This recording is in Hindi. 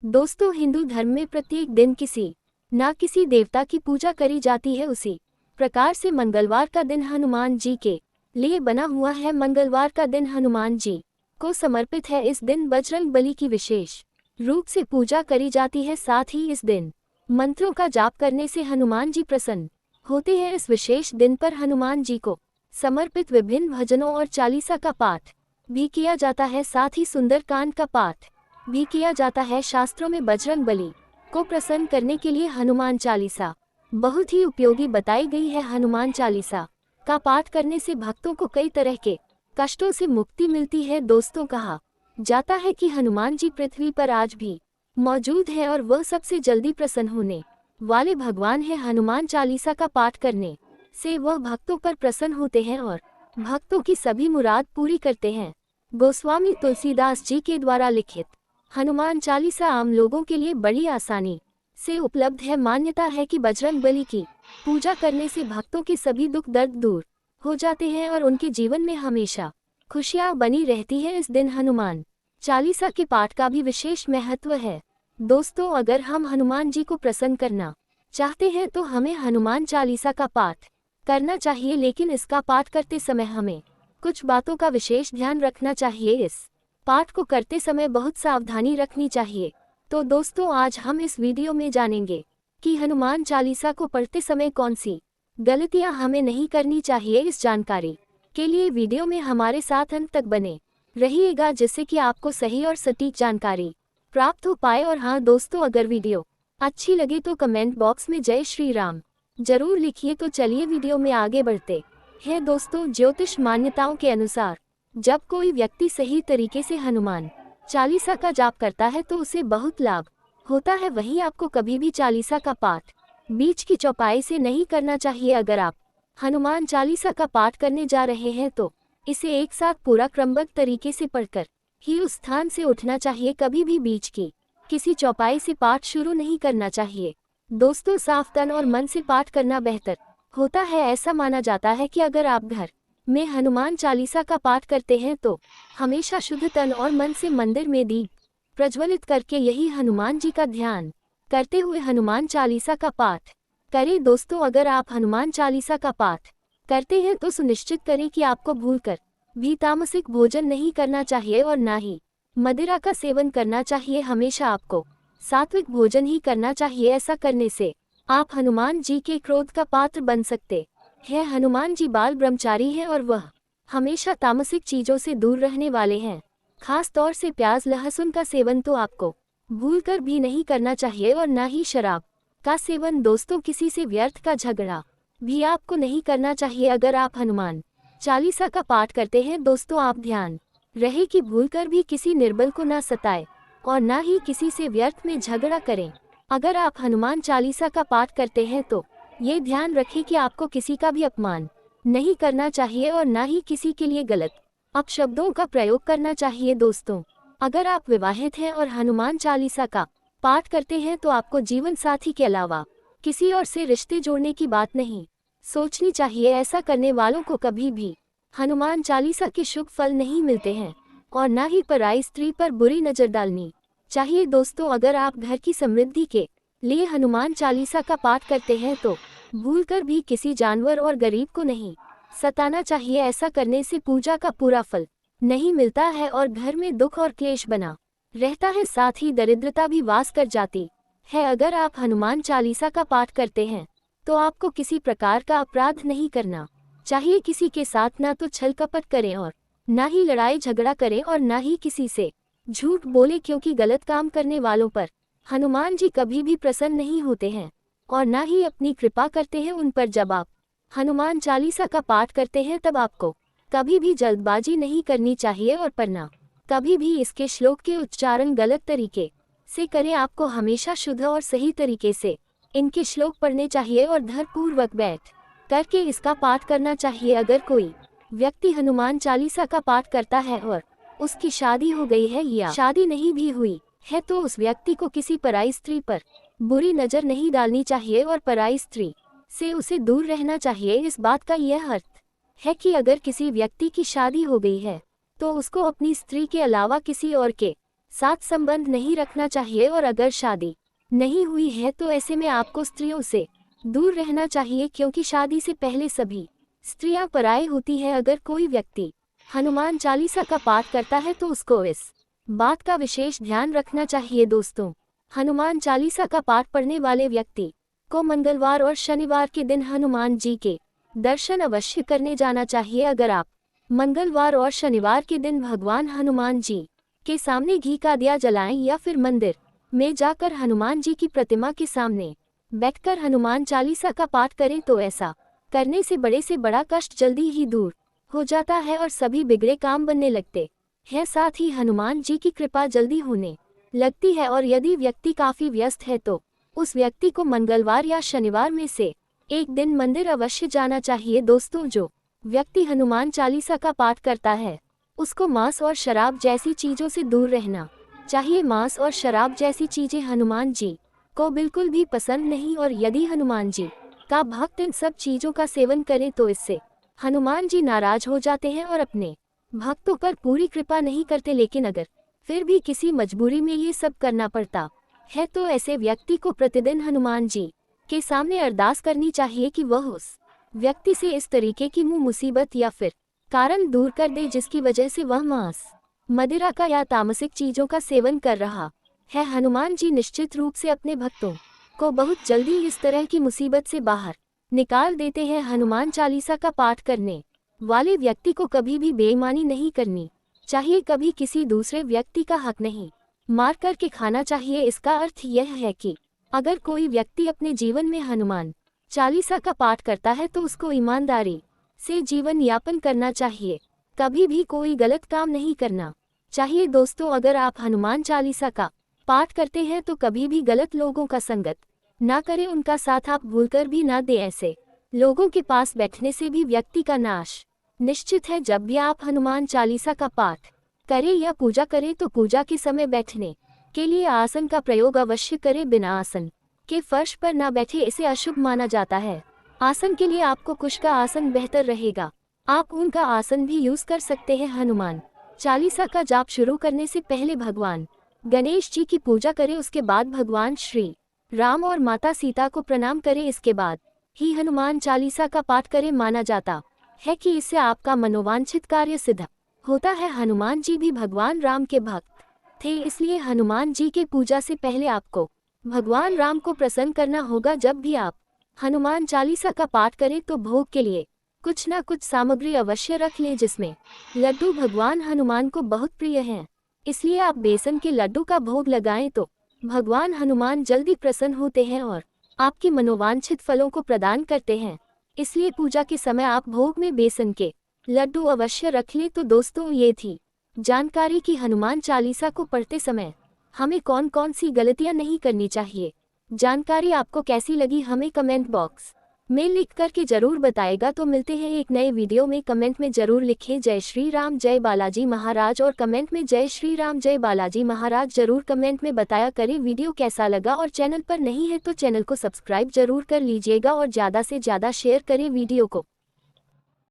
दोस्तों, हिंदू धर्म में प्रत्येक दिन किसी न किसी देवता की पूजा करी जाती है। उसी प्रकार से मंगलवार का दिन हनुमान जी के लिए बना हुआ है। मंगलवार का दिन हनुमान जी को समर्पित है। इस दिन बजरंग बली की विशेष रूप से पूजा करी जाती है। साथ ही इस दिन मंत्रों का जाप करने से हनुमान जी प्रसन्न होते हैं। इस विशेष दिन पर हनुमान जी को समर्पित विभिन्न भजनों और चालीसा का पाठ भी किया जाता है। साथ ही सुंदरकांड का पाठ भी किया जाता है। शास्त्रों में बजरंग बली को प्रसन्न करने के लिए हनुमान चालीसा बहुत ही उपयोगी बताई गई है। हनुमान चालीसा का पाठ करने से भक्तों को कई तरह के कष्टों से मुक्ति मिलती है। दोस्तों, कहा जाता है कि हनुमान जी पृथ्वी पर आज भी मौजूद है और वह सबसे जल्दी प्रसन्न होने वाले भगवान है। हनुमान चालीसा का पाठ करने से वह भक्तों पर प्रसन्न होते हैं और भक्तों की सभी मुराद पूरी करते हैं। गोस्वामी तुलसीदास जी के द्वारा लिखित हनुमान चालीसा आम लोगों के लिए बड़ी आसानी से उपलब्ध है। मान्यता है कि बजरंग बली की पूजा करने से भक्तों के सभी दुख दर्द दूर हो जाते हैं और उनके जीवन में हमेशा खुशियां बनी रहती है। इस दिन हनुमान चालीसा के पाठ का भी विशेष महत्व है। दोस्तों, अगर हम हनुमान जी को प्रसन्न करना चाहते हैं तो हमें हनुमान चालीसा का पाठ करना चाहिए, लेकिन इसका पाठ करते समय हमें कुछ बातों का विशेष ध्यान रखना चाहिए। इस पाठ को करते समय बहुत सावधानी रखनी चाहिए। तो दोस्तों, आज हम इस वीडियो में जानेंगे कि हनुमान चालीसा को पढ़ते समय कौन सी गलतियां हमें नहीं करनी चाहिए। इस जानकारी के लिए वीडियो में हमारे साथ अंत तक बने रहिएगा, जिससे कि आपको सही और सटीक जानकारी प्राप्त हो पाए। और हाँ दोस्तों, अगर वीडियो अच्छी लगे तो कमेंट बॉक्स में जय श्री राम जरूर लिखिए। तो चलिए वीडियो में आगे बढ़ते हैं। दोस्तों, ज्योतिष मान्यताओं के अनुसार जब कोई व्यक्ति सही तरीके से हनुमान चालीसा का जाप करता है तो उसे बहुत लाभ होता है। वहीं आपको कभी भी चालीसा का पाठ बीच की चौपाई से नहीं करना चाहिए। अगर आप हनुमान चालीसा का पाठ करने जा रहे हैं तो इसे एक साथ पूरा क्रमबद्ध तरीके से पढ़कर ही उस स्थान से उठना चाहिए। कभी भी बीच की किसी चौपाई से पाठ शुरू नहीं करना चाहिए। दोस्तों, साफ तन और मन से पाठ करना बेहतर होता है। ऐसा माना जाता है कि अगर आप घर में हनुमान चालीसा का पाठ करते हैं तो हमेशा शुद्ध तन और मन से मंदिर में दीप प्रज्वलित करके यही हनुमान जी का ध्यान करते हुए हनुमान चालीसा का पाठ करें। दोस्तों, अगर आप हनुमान चालीसा का पाठ करते हैं तो सुनिश्चित करें कि आपको भूलकर भी तामसिक भोजन नहीं करना चाहिए और ना ही मदिरा का सेवन करना चाहिए। हमेशा आपको सात्विक भोजन ही करना चाहिए। ऐसा करने से आप हनुमान जी के क्रोध का पात्र बन सकते हैं। हनुमान जी बाल ब्रह्मचारी हैं और वह हमेशा तामसिक चीजों से दूर रहने वाले हैं। खास तौर से प्याज लहसुन का सेवन तो आपको भूलकर भी नहीं करना चाहिए और न ही शराब का सेवन। दोस्तों, किसी से व्यर्थ का झगड़ा भी आपको नहीं करना चाहिए। अगर आप हनुमान चालीसा का पाठ करते हैं दोस्तों, आप ध्यान रहे कि भूलकर भी किसी निर्बल को न सताए और न ही किसी से व्यर्थ में झगड़ा करें। अगर आप हनुमान चालीसा का पाठ करते हैं तो ये ध्यान रखें कि आपको किसी का भी अपमान नहीं करना चाहिए और ना ही किसी के लिए गलत अपशब्दों का प्रयोग करना चाहिए। दोस्तों, अगर आप विवाहित हैं और हनुमान चालीसा का पाठ करते हैं तो आपको जीवन साथी के अलावा किसी और से रिश्ते जोड़ने की बात नहीं सोचनी चाहिए। ऐसा करने वालों को कभी भी हनुमान चालीसा के शुभ फल नहीं मिलते हैं और ना ही पराई स्त्री पर बुरी नजर डालनी चाहिए। दोस्तों, अगर आप घर की समृद्धि के लिए हनुमान चालीसा का पाठ करते हैं तो भूलकर भी किसी जानवर और गरीब को नहीं सताना चाहिए। ऐसा करने से पूजा का पूरा फल नहीं मिलता है और घर में दुख और क्लेश बना रहता है। साथ ही दरिद्रता भी वास कर जाती है। अगर आप हनुमान चालीसा का पाठ करते हैं तो आपको किसी प्रकार का अपराध नहीं करना चाहिए। किसी के साथ ना तो छल कपट करें और ना ही लड़ाई झगड़ा करें और ना ही किसी से झूठ बोले, क्योंकि गलत काम करने वालों पर हनुमान जी कभी भी प्रसन्न नहीं होते हैं और ना ही अपनी कृपा करते हैं उन पर। जब आप हनुमान चालीसा का पाठ करते हैं तब आपको कभी भी जल्दबाजी नहीं करनी चाहिए और पढ़ना कभी भी इसके श्लोक के उच्चारण गलत तरीके से करें। आपको हमेशा शुद्ध और सही तरीके से इनके श्लोक पढ़ने चाहिए और धैर्यपूर्वक बैठ करके इसका पाठ करना चाहिए। अगर कोई व्यक्ति हनुमान चालीसा का पाठ करता है और उसकी शादी हो गई है या शादी नहीं भी हुई है तो उस व्यक्ति को किसी पराई स्त्री पर बुरी नजर नहीं डालनी चाहिए और पराई स्त्री से उसे दूर रहना चाहिए। इस बात का यह अर्थ है कि अगर किसी व्यक्ति की शादी हो गई है तो उसको अपनी स्त्री के अलावा किसी और के साथ संबंध नहीं रखना चाहिए और अगर शादी नहीं हुई है तो ऐसे में आपको स्त्रियों से दूर रहना चाहिए, क्योंकि शादी से पहले सभी स्त्रियां पराई होती है। अगर कोई व्यक्ति हनुमान चालीसा का पाठ करता है तो उसको इस बात का विशेष ध्यान रखना चाहिए। दोस्तों, हनुमान चालीसा का पाठ पढ़ने वाले व्यक्ति को मंगलवार और शनिवार के दिन हनुमान जी के दर्शन अवश्य करने जाना चाहिए। अगर आप मंगलवार और शनिवार के दिन भगवान हनुमान जी के सामने घी का दिया जलाएं या फिर मंदिर में जाकर हनुमान जी की प्रतिमा के सामने बैठकर हनुमान चालीसा का पाठ करें तो ऐसा करने से बड़ा कष्ट जल्दी ही दूर हो जाता है और सभी बिगड़े काम बनने लगते हैं। साथ ही हनुमान जी की कृपा जल्दी होने लगती है। और यदि व्यक्ति काफी व्यस्त है तो उस व्यक्ति को मंगलवार या शनिवार में से एक दिन मंदिर अवश्य जाना चाहिए। दोस्तों, जो व्यक्ति हनुमान चालीसा का पाठ करता है उसको मांस और शराब जैसी चीजों से दूर रहना चाहिए। मांस और शराब जैसी चीजें हनुमान जी को बिल्कुल भी पसंद नहीं, और यदि हनुमान जी का भक्त इन सब चीजों का सेवन करे तो इससे हनुमान जी नाराज हो जाते हैं और अपने भक्तों पर पूरी कृपा नहीं करते। लेकिन अगर फिर भी किसी मजबूरी में ये सब करना पड़ता है तो ऐसे व्यक्ति को प्रतिदिन हनुमान जी के सामने अरदास करनी चाहिए कि वह उस व्यक्ति से इस तरीके की मुसीबत या फिर कारण दूर कर दे जिसकी वजह से वह मांस, मदिरा का या तामसिक चीजों का सेवन कर रहा है। हनुमान जी निश्चित रूप से अपने भक्तों को बहुत जल्दी इस तरह की मुसीबत से बाहर निकाल देते हैं। हनुमान चालीसा का पाठ करने वाले व्यक्ति को कभी भी बेईमानी नहीं करनी चाहिए, कभी किसी दूसरे व्यक्ति का हक नहीं मार करके खाना चाहिए। इसका अर्थ यह है कि अगर कोई व्यक्ति अपने जीवन में हनुमान चालीसा का पाठ करता है तो उसको ईमानदारी से जीवन यापन करना चाहिए, कभी भी कोई गलत काम नहीं करना चाहिए। दोस्तों, अगर आप हनुमान चालीसा का पाठ करते हैं तो कभी भी गलत लोगों का संगत ना करें, उनका साथ आप भूलकर भी ना दें। ऐसे लोगों के पास बैठने से भी व्यक्ति का नाश निश्चित है। जब भी आप हनुमान चालीसा का पाठ करें या पूजा करें तो पूजा के समय बैठने के लिए आसन का प्रयोग अवश्य करें। बिना आसन के फर्श पर ना बैठे, इसे अशुभ माना जाता है। आसन के लिए आपको कुश का आसन बेहतर रहेगा, आप उनका आसन भी यूज कर सकते हैं। हनुमान चालीसा का जाप शुरू करने से पहले भगवान गणेश जी की पूजा करें, उसके बाद भगवान श्री राम और माता सीता को प्रणाम करें, इसके बाद ही हनुमान चालीसा का पाठ करें। माना जाता है कि इससे आपका मनोवांछित कार्य सिद्ध होता है। हनुमान जी भी भगवान राम के भक्त थे, इसलिए हनुमान जी के पूजा से पहले आपको भगवान राम को प्रसन्न करना होगा। जब भी आप हनुमान चालीसा का पाठ करें तो भोग के लिए कुछ न कुछ सामग्री अवश्य रख लें, जिसमें लड्डू भगवान हनुमान को बहुत प्रिय हैं, इसलिए आप बेसन के लड्डू का भोग लगाएं तो भगवान हनुमान जल्दी प्रसन्न होते हैं और आपके मनोवांछित फलों को प्रदान करते हैं। इसलिए पूजा के समय आप भोग में बेसन के लड्डू अवश्य रख लें। तो दोस्तों, ये थी जानकारी कि हनुमान चालीसा को पढ़ते समय हमें कौन कौन सी गलतियां नहीं करनी चाहिए। जानकारी आपको कैसी लगी हमें कमेंट बॉक्स में लिख करके जरूर बताएगा। तो मिलते हैं एक नए वीडियो में, कमेंट में जरूर लिखें जय श्री राम जय बालाजी महाराज, और कमेंट में जय श्री राम जय बालाजी महाराज जरूर कमेंट में बताया करें। वीडियो कैसा लगा, और चैनल पर नहीं है तो चैनल को सब्सक्राइब जरूर कर लीजिएगा और ज़्यादा से ज़्यादा शेयर करें वीडियो को।